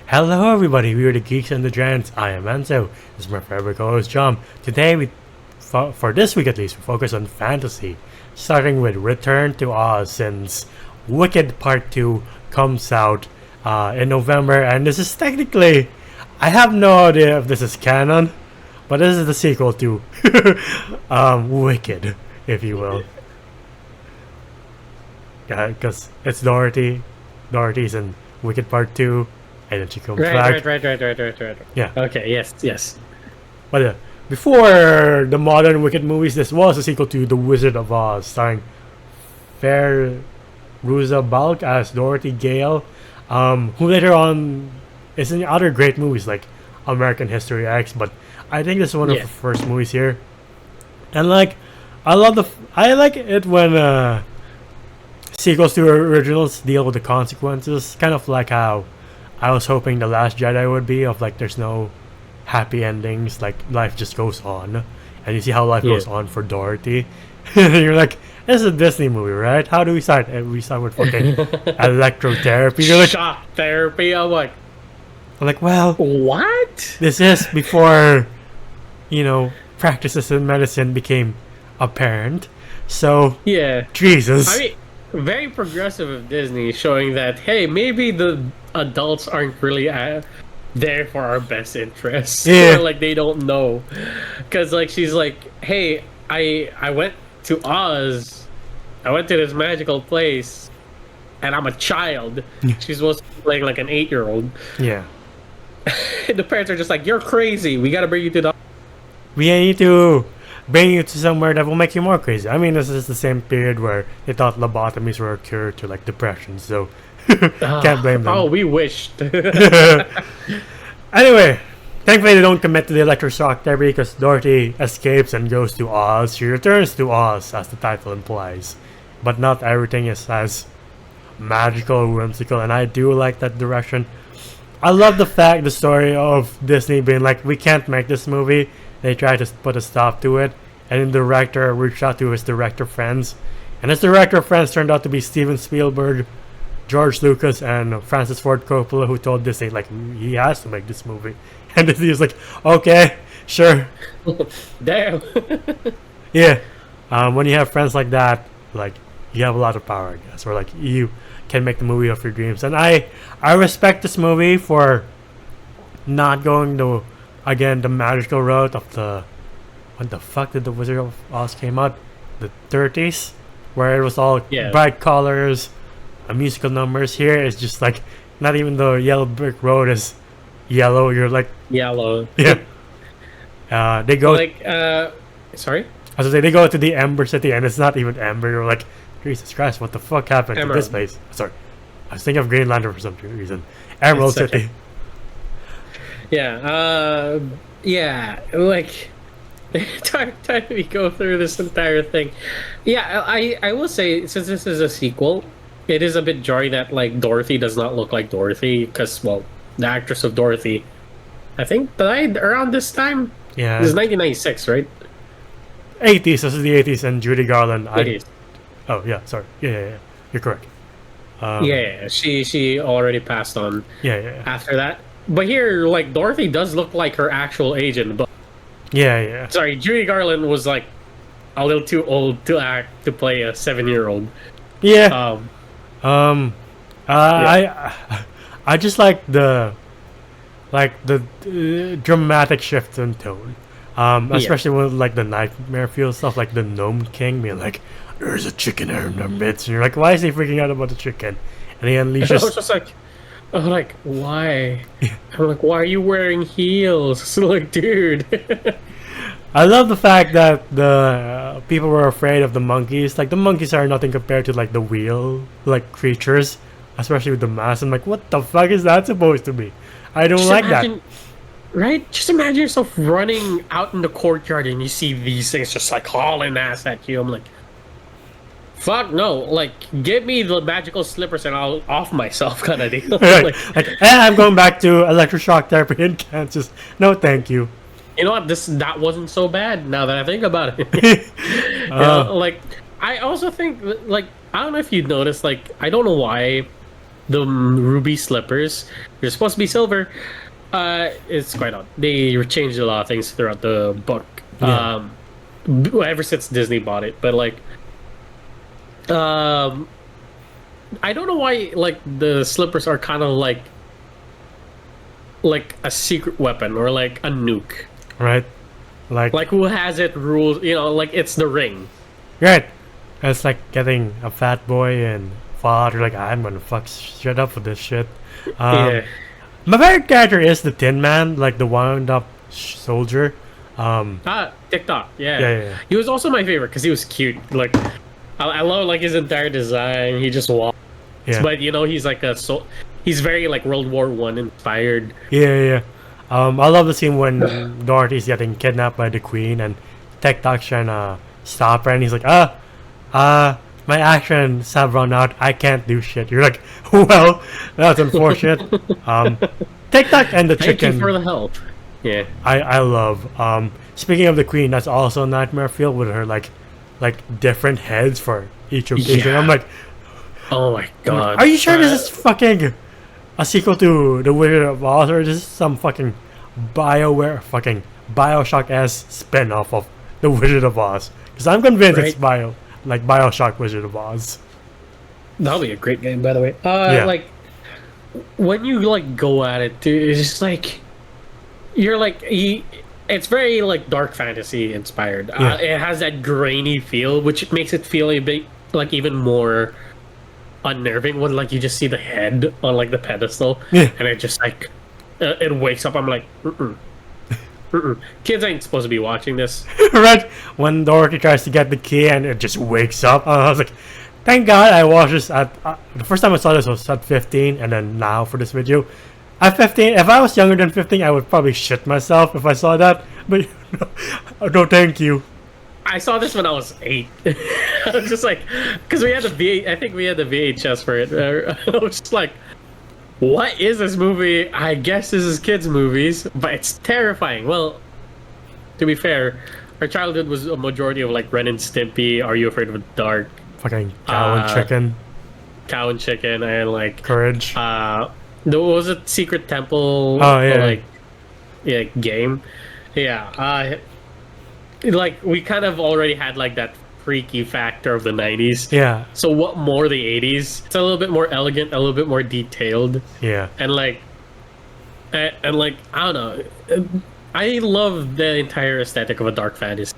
Hello everybody, we are the Geeks and the Giants. I am Enzo. This is my favorite co-host John. Today for this week at least, we focus on fantasy, starting with Return to Oz since Wicked Part 2 comes out in November, and this is technically, I have no idea if this is canon, but this is the sequel to Wicked, if you will. Yeah, because it's Dorothy's in Wicked Part 2. And then she comes back. Right. Yeah. Okay, yes. But before the modern Wicked movies, this was a sequel to The Wizard of Oz, starring Ruza Balk as Dorothy Gale, who later on is in other great movies like American History X. But I think this is one of the first movies here, and I like it when sequels to originals deal with the consequences, kind of like how I was hoping The Last Jedi would be, of like there's no happy endings, like life just goes on, and you see how life goes on for Dorothy. And you're like, this is a Disney movie, right? How do we start? And we start with fucking electrotherapy. You're like, shock therapy. I'm like, well, what? This is before, practices in medicine became apparent. So Yeah. Jesus. I mean, very progressive of Disney, showing that, hey, maybe the adults aren't really there for our best interests. Yeah. Or, like, they don't know. Because, like, she's like, hey, I went to Oz. I went to this magical place. And I'm a child. She's supposed to be playing like an 8-year-old. Yeah. And the parents are just like, you're crazy. We gotta bring you to the... We need to bring you to somewhere that will make you more crazy. I mean, this is the same period where they thought lobotomies were a cure to like depression, so can't blame them. Oh, we wished. Anyway, thankfully they don't commit to the electroshock therapy because Dorothy escapes and goes to Oz. She returns to Oz, as the title implies, but not everything is as magical or whimsical, and I do like that direction. I love the story of Disney being like, we can't make this movie. They tried to put a stop to it, and the director reached out to his director friends, and his director friends turned out to be Steven Spielberg, George Lucas, and Francis Ford Coppola, who told Disney like he has to make this movie, and Disney was like, okay, sure. Damn. Yeah. When you have friends like that, like, you have a lot of power, I guess, or like you can make the movie of your dreams. And I respect this movie for not going the magical route of when the fuck did The Wizard of Oz came out? The 30s, where it was all bright colors, musical numbers. Here it's just like, not even the yellow brick road is yellow. You're like yellow. Yeah. They go sorry. I was say they go to the Ember City, and it's not even Ember. You're like, Jesus Christ, what the fuck happened to this place? Sorry, I was thinking of Green Lantern for some reason. Emerald City. Yeah, like time we go through this entire thing. Yeah, I will say, since this is a sequel, it is a bit jarring that like Dorothy does not look like Dorothy, because the actress of Dorothy, I think, died around this time. Yeah, this is 1996, right? 80s. This is the 80s, and Judy Garland. 80s. Oh yeah, sorry. Yeah. You're correct. She already passed on. Yeah. After that. But here, like, Dorothy does look like her actual agent, but... Yeah. Sorry, Judy Garland was, like, a little too old to play a 7-year-old. Yeah. I just like the dramatic shift in tone. Especially with, like, the nightmare feel stuff, like the Gnome King being like, there's a chicken in our midst, and you're like, why is he freaking out about the chicken? And he unleashes... I was just like... I'm like, why? I'm like, why are you wearing heels? It's like, dude. I love the fact that the people were afraid of the monkeys. Like, the monkeys are nothing compared to like the wheel like creatures, especially with the mask. I'm like, what the fuck is that supposed to be? I don't like that. Right? Just imagine yourself running out in the courtyard and you see these things just like hauling ass at you. I'm like, fuck no, like, give me the magical slippers and I'll off myself, kind of deal. I'm going back to electroshock therapy in Kansas. No, thank you. You know what? That wasn't so bad now that I think about it. Like, I also think, like, I don't know if you noticed, like, I don't know why the ruby slippers. They're supposed to be silver. It's quite odd. They changed a lot of things throughout the book. Yeah. Ever since Disney bought it, but like, I don't know why like the slippers are kind of like a secret weapon or like a nuke. Right. Like who has it rules, like it's the ring. Right. It's like getting a fat boy and father. Like I'm gonna fuck shit up with this shit. Yeah. My favorite character is the Tin Man, like the wound up soldier. TikTok. Yeah. Yeah. He was also my favorite because he was cute. Like, I love like his entire design. He just walks, Yeah. but he's like he's very like World War One inspired. Yeah. I love the scene when Dorothy's getting kidnapped by the Queen and TikTok's trying to stop her, and he's like, my actions have run out. I can't do shit. You're like, well, that's unfortunate. TikTok and the Thank chicken. you for the help. Yeah. I love. Speaking of the Queen, that's also a Nightmare Field with her like different heads for each occasion. Yeah. I'm like, Oh my god. are you sure this is fucking a sequel to The Wizard of Oz, or is this some fucking Bioshock-esque spin-off of The Wizard of Oz? Because I'm convinced it's Bioshock Wizard of Oz. That'll be a great game, by the way. Yeah. Like when you like go at it, dude, it's just like you're like it's very like dark fantasy inspired. Yeah. It has that grainy feel, which makes it feel a bit like even more unnerving when like you just see the head on like the pedestal, Yeah. and it just like it wakes up. I'm like, kids ain't supposed to be watching this. Right? When Dorothy tries to get the key and it just wakes up, I was like, thank God I watched this at the first time I saw this was at 15, and then now for this video at 15. If I was younger than 15, I would probably shit myself if I saw that, but no, thank you. I saw this when I was 8. I was just like, because we had I think we had the VHS for it. I was just like, what is this movie? I guess this is kids' movies, but it's terrifying. Well, to be fair, our childhood was a majority of like Ren and Stimpy, Are You Afraid of the Dark, Fucking cow and chicken. Cow and Chicken, and like Courage. there was a Secret Temple. Oh, yeah. Like, yeah, game. Yeah. Like we kind of already had like that freaky factor of the 90s. Yeah. So what more the 80s? It's a little bit more elegant, a little bit more detailed, Yeah. and like I don't know. I love the entire aesthetic of a dark fantasy.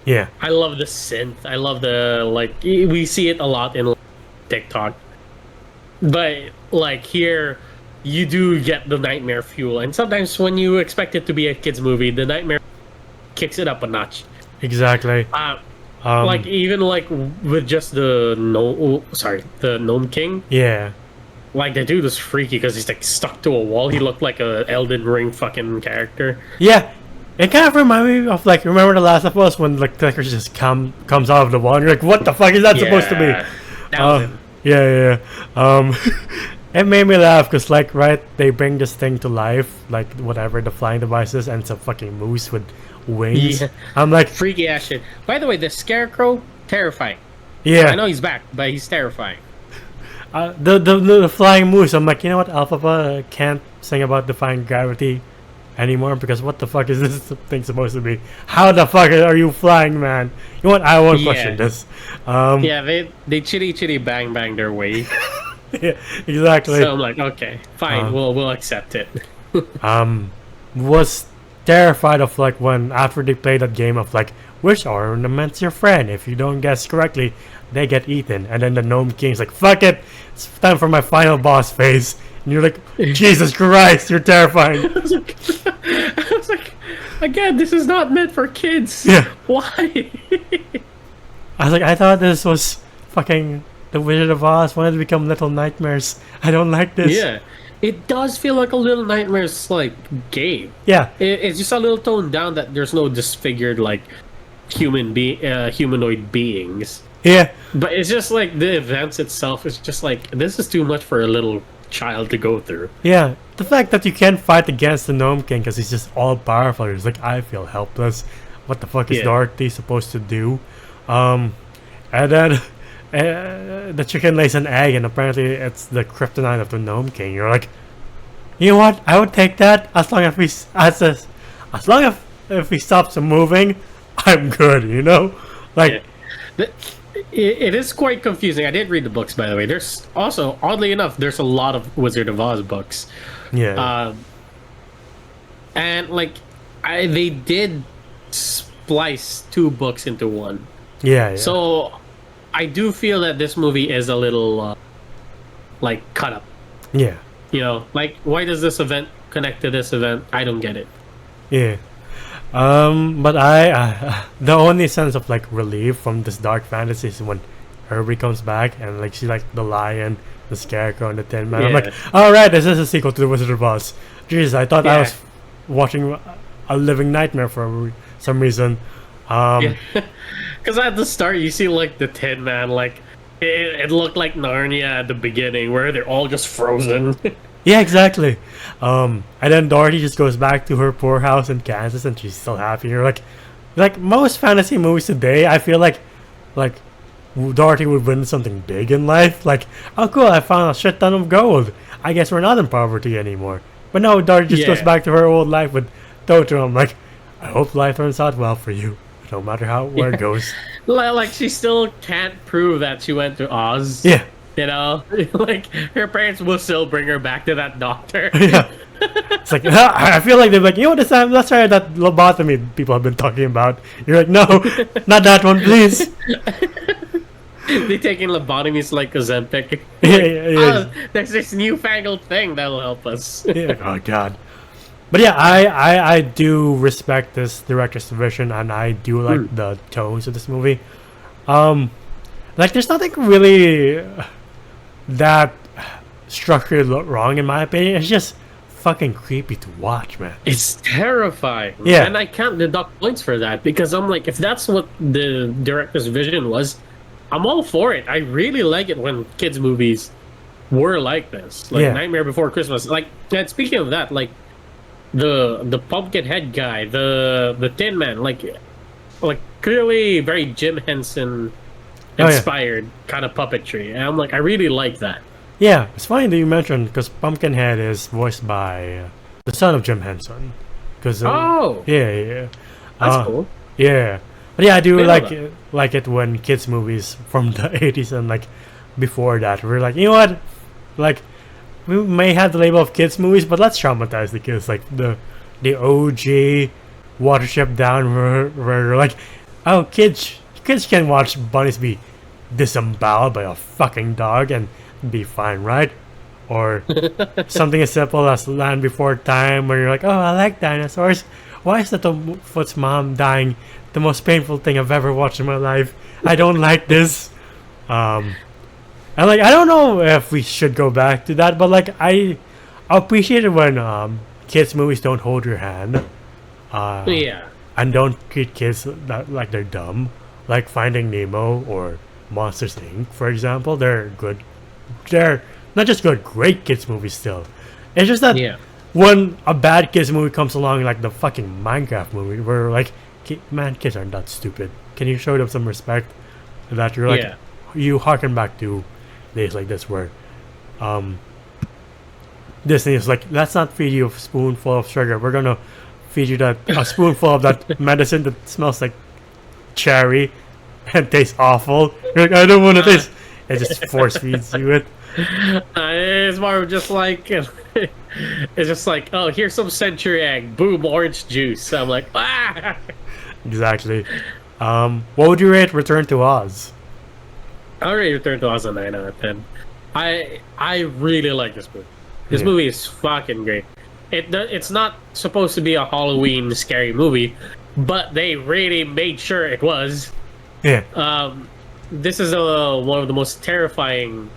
Yeah. I love the synth. I love the like we see it a lot in TikTok. But like here you do get the nightmare fuel, and sometimes when you expect it to be a kids movie, the nightmare kicks it up a notch. Exactly. Like even like with just the Gnome King. Yeah. Like the dude was freaky because he's like stuck to a wall. He looked like a Elden Ring fucking character. Yeah. It kind of reminded me of like, remember The Last of Us when like clickers just comes out of the wall and you're like, what the fuck is that supposed to be? That was it. Yeah. It made me laugh because like, right, they bring this thing to life, like whatever the flying device is, and it's a fucking moose with wings. Yeah. I'm like, Freaky ass shit. By the way, the Scarecrow, terrifying. yeah. I know he's back, but he's terrifying. The flying moose. I'm like, you know what? Alphaba can't sing about defying gravity anymore because what the fuck is this thing supposed to be? How the fuck are you flying, man? You know what? I won't question this. Yeah, they chitty bang bang their way. Yeah, exactly. So I'm like, okay, fine, we'll accept it. Was terrified of like when after they play that game of like which ornament's your friend? If you don't guess correctly, they get eaten. And then the Gnome King's like, fuck it, it's time for my final boss phase. And you're like, Jesus Christ, you're terrifying. I was like, again, this is not meant for kids. Yeah. Why? I was like, I thought this was fucking The Wizard of Oz wanted to become Little Nightmares. I don't like this. Yeah. It does feel like a Little Nightmares like game. Yeah. It's just a little toned down that there's no disfigured like humanoid beings. Yeah. But it's just like the events itself is just like this is too much for a little child to go through. Yeah. The fact that you can't fight against the Gnome King because he's just all powerful. He's like, I feel helpless. What the fuck is Dorothy supposed to do? And then the chicken lays an egg, and apparently it's the kryptonite of the Gnome King. You're like, you know what? I would take that as long as long as if he stops moving, I'm good. You know, like. Yeah. It is quite confusing. I did read the books, by the way. There's also, oddly enough, there's a lot of Wizard of Oz books. Yeah. And like, they did splice two books into one. Yeah. So I do feel that this movie is a little like cut up. Yeah. You know, like, why does this event connect to this event? I don't get it. Yeah. But the only sense of like relief from this dark fantasy is when Herbie comes back and like she's like the lion, the scarecrow, and the Tin Man. I'm Yeah. like, all right, this is a sequel to the Wizard of Oz. Jeez, I thought I Yeah. was watching a living nightmare for some reason. Because at the start, you see like the Tin Man, like it looked like Narnia at the beginning, where they're all just frozen. Yeah, exactly. And then Dorothy just goes back to her poor house in Kansas, and she's still happy. You're like most fantasy movies today, I feel like Dorothy would win something big in life. Like, oh cool, I found a shit ton of gold. I guess we're not in poverty anymore. But no, Dorothy just goes Yeah. back to her old life with Toto. I'm like, I hope life turns out well for you, no matter where it goes. Like she still can't prove that she went to Oz. Yeah, You know, like her parents will still bring her back to that doctor. yeah. It's like I feel like they're like, you know, this time let's try that lobotomy people have been talking about. You're like, no, not that one, please. They taking lobotomies like Ozempic. Yeah. There's this newfangled thing that'll help us. Yeah. Oh god. But yeah, I do respect this director's vision, and I do like the tones of this movie. Like there's nothing really that structurally wrong in my opinion. It's just fucking creepy to watch, man. It's terrifying. Yeah. And I can't deduct points for that because I'm like, if that's what the director's vision was, I'm all for it. I really like it when kids' movies were like this. Like Yeah. Nightmare Before Christmas. Like, and speaking of that, like the pumpkin head guy, the Tin Man, like clearly very Jim Henson Oh, yeah. inspired kind of puppetry. And I'm like, I really like that. Yeah, it's funny that you mentioned because Pumpkinhead is voiced by the son of Jim Henson. Cause, Oh, yeah. that's cool. Yeah, but yeah, I do I know like that. like it when kids movies from the 80s and like before that we're like, you know what, like we may have the label of kids movies, but let's traumatize the kids, like the OG Watership Down, where we're like, oh, kids can watch bunnies be disemboweled by a fucking dog and be fine, right? Or something as simple as Land Before Time, where you're like, oh, I like dinosaurs. Why is Littlefoot's mom dying the most painful thing I've ever watched in my life? I don't like this. And like, I don't know if we should go back to that, but like, I appreciate it when kids movies don't hold your hand. Yeah. And don't treat kids like they're dumb. Like Finding Nemo or Monsters Inc., for example. They're good. They're not just good, great kids movies still. It's just that Yeah. when a bad kids movie comes along, like the fucking Minecraft movie, where like, man, kids aren't that stupid. Can you show them some respect? That you're like, Yeah. you harken back to days like this where Disney is like, let's not feed you a spoonful of sugar. We're gonna feed you a spoonful of that medicine that smells like cherry and tastes awful. You're like, I don't want to taste. It just force feeds you it. It's more of just like it's just like, oh, here's some century egg, boom, orange juice. I'm like, ah. Exactly. What would you rate Return to Oz? I already Return to Oz a 9 out of 10. I really like this movie. This Yeah. movie is fucking great. It's not supposed to be a Halloween scary movie, but they really made sure it was. Yeah. This is one of the most terrifying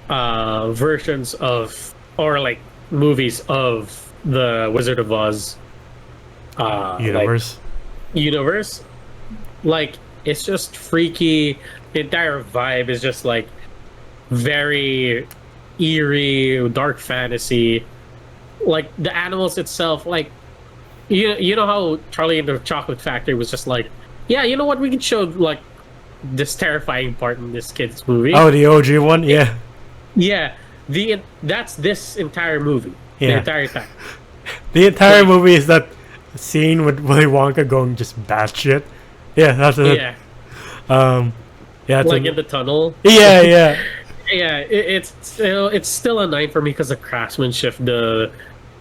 versions of, or like movies of the Wizard of Oz Universe. universe. Like, it's just freaky. The entire vibe is just like very eerie, dark fantasy. Like the animals itself, like you know how Charlie and the Chocolate Factory was just like, yeah, you know what, we can show like this terrifying part in this kid's movie. Oh, the OG one, yeah. Yeah, that's this entire movie. The Yeah. entire time. The entire movie is that scene with Willy Wonka going just batshit. Yeah, that's it. Yeah, Yeah, it's like in the tunnel. yeah, yeah. Yeah, it's still a 9 for me because the craftsmanship, the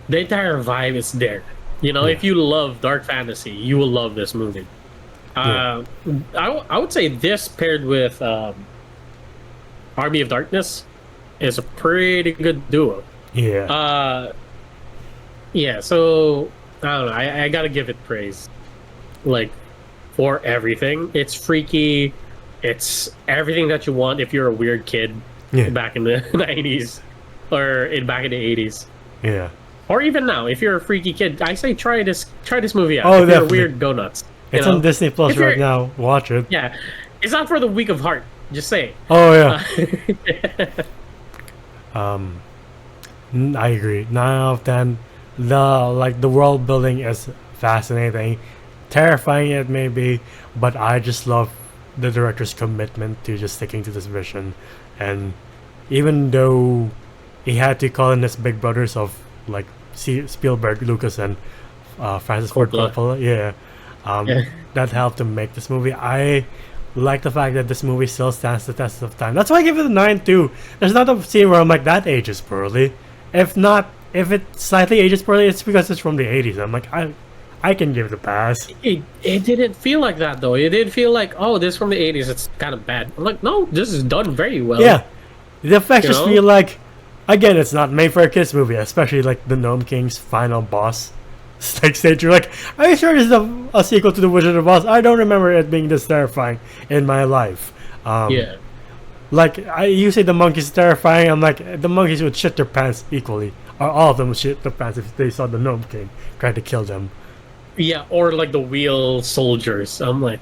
entire vibe is there. You know, if you love dark fantasy, you will love this movie. I would say this paired with Army of Darkness is a pretty good duo. Yeah. Yeah, so I don't know. I gotta give it praise, like, for everything. It's freaky. It's everything that you want if you're a weird kid back in the 90s or back in the 80s. Yeah. Or even now, if you're a freaky kid, I say try this movie out. Oh, if definitely. you're weird, go nuts. You It's know? on Disney Plus If you're- right now. Watch it. Yeah, it's not for the weak of heart. Just say. Oh yeah. I agree. 9 out of 10. The world building is fascinating, terrifying it may be, but I just love the director's commitment to just sticking to this vision. And even though he had to call in his big brothers of like Spielberg, Lucas, and Francis Ford Coppola, that helped him make this movie. I like the fact that this movie still stands the test of time. That's why I give it a 9 too. There's not a scene where I'm like, that ages poorly. If it slightly ages poorly, it's because it's from the 80s. I'm like, I can give it a pass. It didn't feel like that though. It did feel like, oh, this is from the 80s. It's kind of bad. I'm like, no, this is done very well. Yeah, the effects You just know? feel like, again, it's not made for a kids movie, especially like the Gnome King's final boss stage. You're like, are you sure this is a sequel to the Wizard of Oz? I don't remember it being this terrifying in my life. Yeah. Like you say, the monkeys terrifying. I'm like, the monkeys would shit their pants equally, or all of them would shit their pants if they saw the Gnome King try to kill them. Yeah, or like the wheel soldiers. I'm like,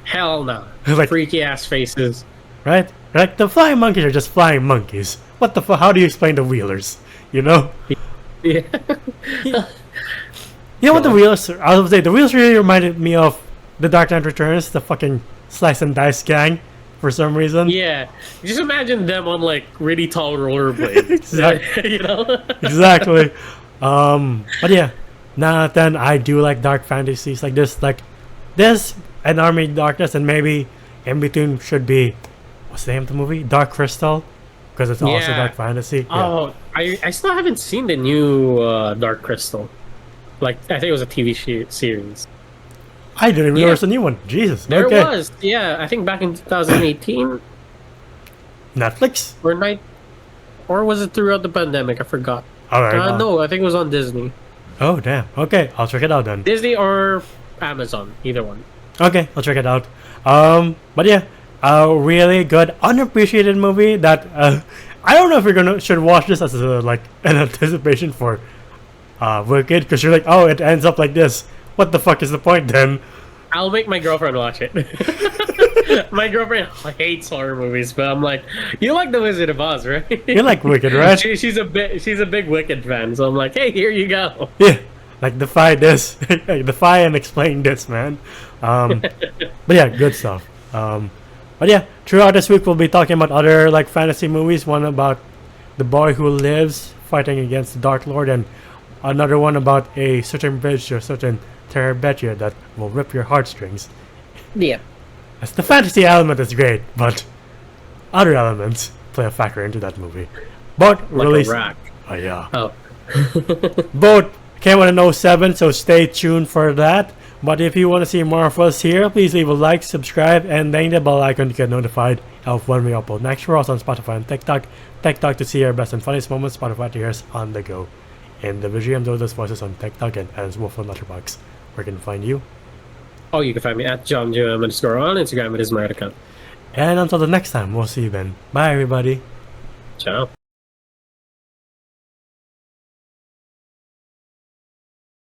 hell no. Like- freaky ass faces. Right? Like the flying monkeys are just flying monkeys. What the fuck? How do you explain the wheelers? You know? Yeah. You know what the wheelers? I would say the wheelers really reminded me of the Dark Knight Returns, the fucking slice and dice gang, for some reason. Yeah. Just imagine them on like really tall rollerblades. Exactly. You know? Exactly. But yeah, now then I do like dark fantasies like this and Army of Darkness, and maybe in between should be, what's the name of the movie? Dark Crystal, because it's also Yeah. dark fantasy. Yeah. Oh, I still haven't seen the new Dark Crystal. Like, I think it was a TV series. I didn't even know Yeah. there's a new one. Jesus. There Okay. was, yeah. I think back in 2018 Netflix. or was it throughout the pandemic? I forgot. All right. No, I think it was on Disney. Oh damn. Okay, I'll check it out then. Disney or Amazon, either one. Okay, I'll check it out. But yeah, a really good, unappreciated movie that I don't know if you're should watch this as like an anticipation for Wicked, because you're like, oh, it ends up like this. What the fuck is the point then? I'll make my girlfriend watch it. My girlfriend hates horror movies, but I'm like, you like The Wizard of Oz, right? You like Wicked, right? She's a big Wicked fan, so I'm like, hey, here you go. Yeah, like defy this, defy and explain this, man. But yeah, good stuff. But yeah, throughout this week we'll be talking about other like fantasy movies. One about the boy who lives fighting against the Dark Lord, and another one about a certain bridge or certain Terabithia that will rip your heartstrings. Yeah. As the fantasy element is great, but other elements play a factor into that movie. Both Like released. a rack. Oh yeah. Oh. Both came out in 07, so stay tuned for that. But if you want to see more of us here, please leave a like, subscribe, and dang the bell icon to get notified of when we upload next. We're also on Spotify and TikTok. TikTok to see our best and funniest moments, Spotify to hear us on the go. And the VGM Dodos voices on TikTok and as Wolf on Letterboxd. Where can we find you? Oh, you can find me at JohnJM_ on Instagram. It is my account. And until the next time, we'll see you then. Bye, everybody. Ciao.